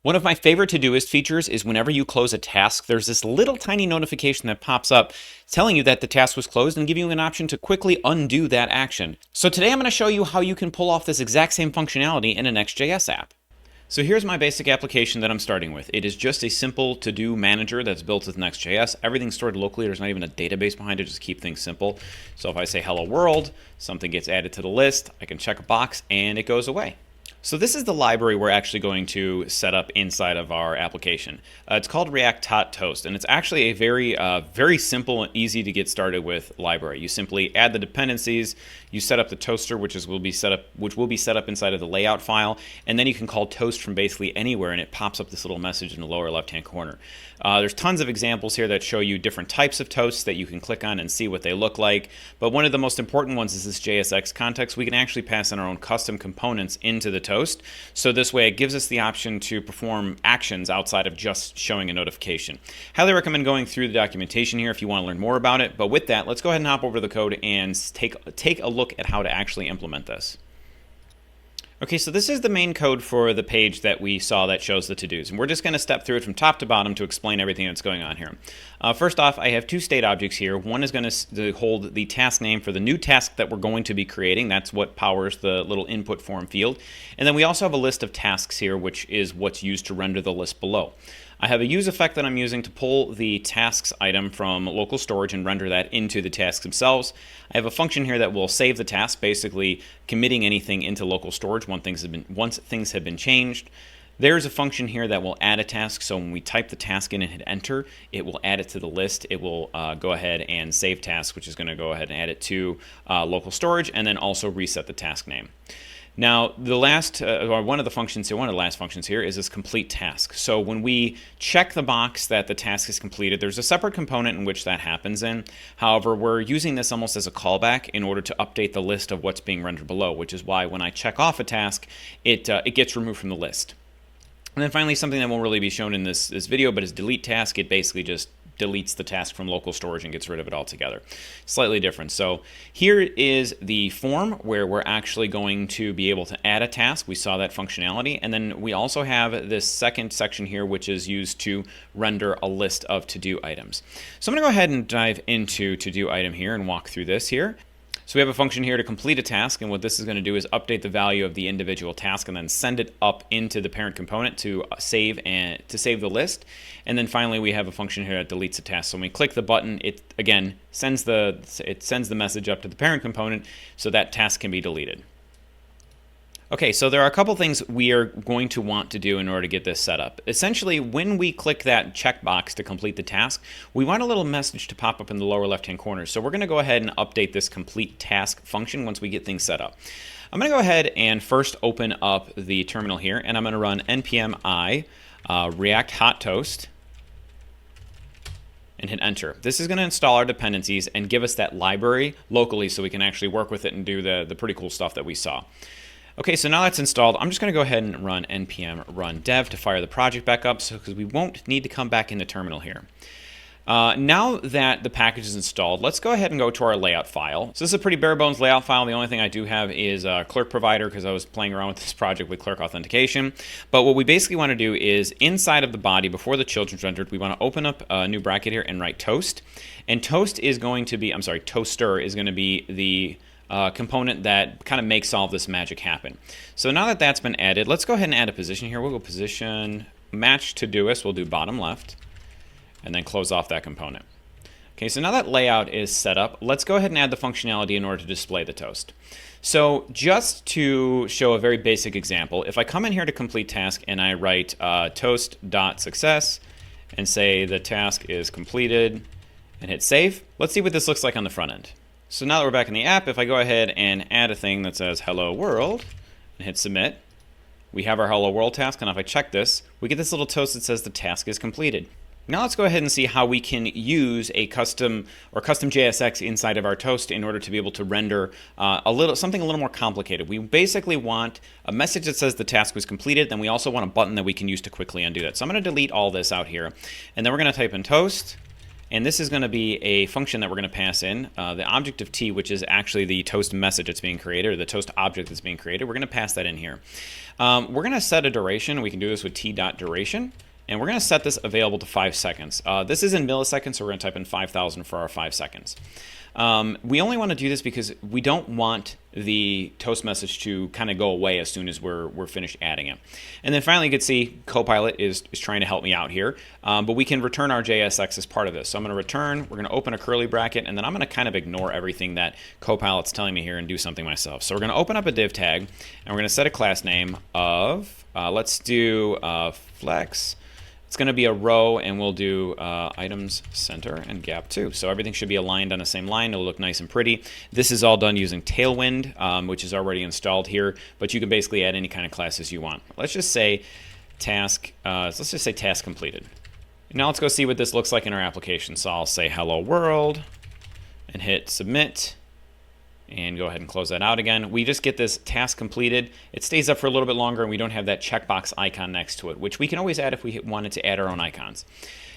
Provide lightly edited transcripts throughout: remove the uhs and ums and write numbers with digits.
One of my favorite Todoist features is whenever you close a task, there's this little tiny notification that pops up telling you that the task was closed and giving you an option to quickly undo that action. So today I'm going to show you how you can pull off this exact same functionality in a Next.js app. So here's my basic application that I'm starting with. It is just a simple to-do manager that's built with Next.js. Everything's stored locally. There's not even a database behind it, just keep things simple. So if I say hello world, something gets added to the list, I can check a box and it goes away. So this is the library we're actually going to set up inside of our application. It's called React Hot Toast, and it's actually a very simple and easy to get started with library. You simply add the dependencies, you set up the toaster, which will be set up inside of the layout file, and then you can call toast from basically anywhere, and it pops up this little message in the lower left-hand corner. There's tons of examples here that show you different types of toasts that you can click on and see what they look like. But one of the most important ones is this JSX context. We can actually pass in our own custom components into the toast. So this way it gives us the option to perform actions outside of just showing a notification. Highly recommend going through the documentation here if you want to learn more about it. But with that, let's go ahead and hop over to the code and take a look at how to actually implement this. Okay, so this is the main code for the page that we saw that shows the to-dos, and we're just going to step through it from top to bottom to explain everything that's going on here. First off, I have two state objects here. One is going to hold the task name for the new task that we're going to be creating. That's what powers the little input form field. And then we also have a list of tasks here, which is what's used to render the list below. I have a use effect that I'm using to pull the tasks item from local storage and render that into the tasks themselves. I have a function here that will save the task, basically committing anything into local storage once things have been changed. There's a function here that will add a task, so when we type the task in and hit enter, it will add it to the list. It will go ahead and save task, which is going to go ahead and add it to local storage, and then also reset the task name. Now, the last, or one of the last functions here is this complete task. So when we check the box that the task is completed, there's a separate component in which that happens in. However, we're using this almost as a callback in order to update the list of what's being rendered below, which is why when I check off a task, it gets removed from the list. And then finally, something that won't really be shown in this video, but is delete task. It basically just deletes the task from local storage and gets rid of it altogether. Slightly different. So here is the form where we're actually going to be able to add a task. We saw that functionality. And then we also have this second section here, which is used to render a list of to-do items. So I'm going to go ahead and dive into to-do item here and walk through this here. So we have a function here to complete a task, and what this is going to do is update the value of the individual task and then send it up into the parent component to save the list. And then finally we have a function here that deletes a task. So when we click the button, it again sends the message up to the parent component so that task can be deleted. Okay, so there are a couple things we are going to want to do in order to get this set up. Essentially, when we click that checkbox to complete the task, we want a little message to pop up in the lower left-hand corner. So we're going to go ahead and update this complete task function once we get things set up. I'm going to go ahead and first open up the terminal here, and I'm going to run npm i react hot toast and hit enter. This is going to install our dependencies and give us that library locally so we can actually work with it and do the pretty cool stuff that we saw. Okay, so now that's installed, I'm just going to go ahead and run npm run dev to fire the project back up because we won't need to come back in the terminal here. Now that the package is installed, let's go ahead and go to our layout file. So this is a pretty bare bones layout file. The only thing I do have is a clerk provider because I was playing around with this project with clerk authentication. But what we basically want to do is inside of the body, before the children's rendered, we want to open up a new bracket here and write toast. And toaster is going to be the component that kind of makes all of this magic happen. So now that that's been added, let's go ahead and add a position here. We'll go position match Todoist. We'll do bottom left and then close off that component. Okay, so now that layout is set up, let's go ahead and add the functionality in order to display the toast. So just to show a very basic example, if I come in here to complete task and I write toast.success and say the task is completed and hit save, let's see what this looks like on the front end. So now that we're back in the app, if I go ahead and add a thing that says hello world and hit submit, we have our hello world task, and if I check this, we get this little toast that says the task is completed. Now let's go ahead and see how we can use a custom JSX inside of our toast in order to be able to render something a little more complicated. We basically want a message that says the task was completed, then we also want a button that we can use to quickly undo that. So I'm going to delete all this out here, and then we're going to type in toast, And this is going to be a function that we're going to pass in. The object of t, which is actually the toast message that's being created, or the toast object that's being created, we're going to pass that in here. We're going to set a duration. We can do this with t.duration. And we're going to set this available to 5 seconds. This is in milliseconds, so we're going to type in 5,000 for our 5 seconds. We only want to do this because we don't want the toast message to kind of go away as soon as we're finished adding it. And then finally, you can see Copilot is trying to help me out here. But we can return our JSX as part of this. So I'm going to return, we're going to open a curly bracket, and then I'm going to kind of ignore everything that Copilot's telling me here and do something myself. So we're going to open up a div tag, and we're going to set a class name of, let's do flex. It's going to be a row, and we'll do items center and gap 2. So everything should be aligned on the same line. It'll look nice and pretty. This is all done using Tailwind, which is already installed here, but you can basically add any kind of classes you want. Let's just say task. Let's just say task completed. Now let's go see what this looks like in our application. So I'll say hello world and hit submit. And go ahead and close that out again. We just get this task completed. It stays up for a little bit longer, and we don't have that checkbox icon next to it, which we can always add if we wanted to add our own icons.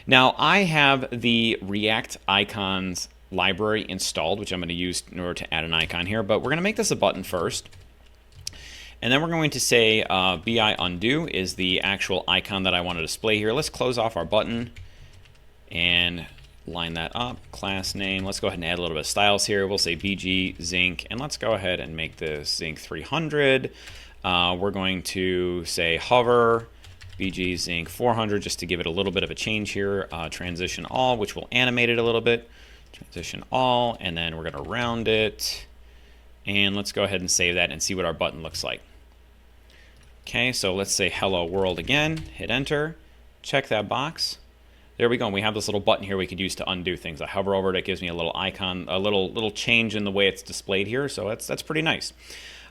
Now, I have the React icons library installed, which I'm going to use in order to add an icon here, but we're going to make this a button first. And then we're going to say BI undo is the actual icon that I want to display here. Let's close off our button and line that up. Class name, let's go ahead and add a little bit of styles here. We'll say BG Zinc, and let's go ahead and make this Zinc 300. We're going to say hover BG Zinc 400 just to give it a little bit of a change here. Transition all, which will animate it a little bit. Transition all, and then we're going to round it. And let's go ahead and save that and see what our button looks like. Okay, so let's say hello world again. Hit enter. Check that box. There we go. And we have this little button here we could use to undo things. I hover over it, it gives me a little icon, a little change in the way it's displayed here. So that's pretty nice.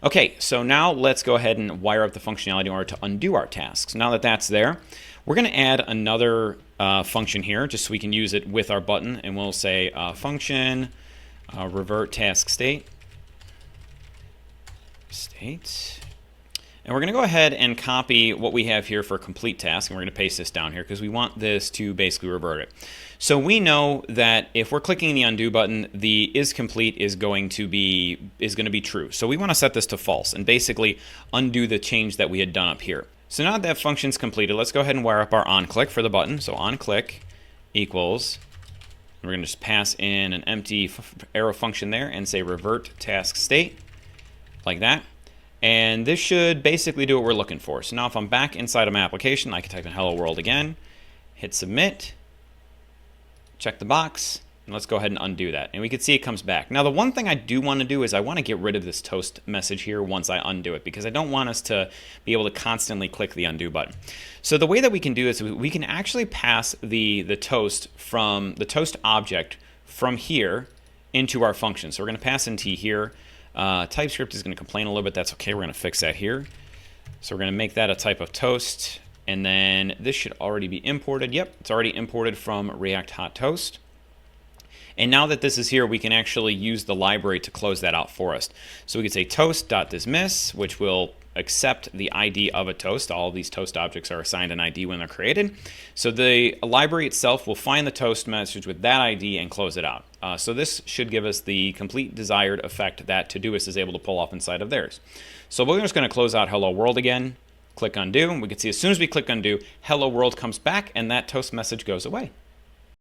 Okay, so now let's go ahead and wire up the functionality in order to undo our tasks. Now that that's there, we're going to add another function here just so we can use it with our button. And we'll say function revert task state. And we're going to go ahead and copy what we have here for complete task, and we're going to paste this down here because we want this to basically revert it. So we know that if we're clicking the undo button, the is complete is going to be true. So we want to set this to false and basically undo the change that we had done up here. So now that function's completed, let's go ahead and wire up our onClick for the button. So onClick equals, we're going to just pass in an empty arrow function there and say revert task state, like that. And this should basically do what we're looking for. So now if I'm back inside of my application, I can type in hello world again, hit submit, check the box, and let's go ahead and undo that. And we can see it comes back. Now the one thing I do want to do is I want to get rid of this toast message here once I undo it, because I don't want us to be able to constantly click the undo button. So the way that we can do this, we can actually pass the toast from the toast object from here into our function. So we're going to pass in t here. TypeScript is going to complain a little bit. That's okay. We're going to fix that here. So we're going to make that a type of toast. And then this should already be imported. Yep, it's already imported from React Hot Toast. And now that this is here, we can actually use the library to close that out for us. So we could say toast.dismiss, which will accept the ID of a toast. All of these toast objects are assigned an ID when they're created. So the library itself will find the toast message with that ID and close it out. So this should give us the complete desired effect that Todoist is able to pull off inside of theirs. So we're just going to close out hello world again, click undo, and we can see as soon as we click undo, hello world comes back and that toast message goes away.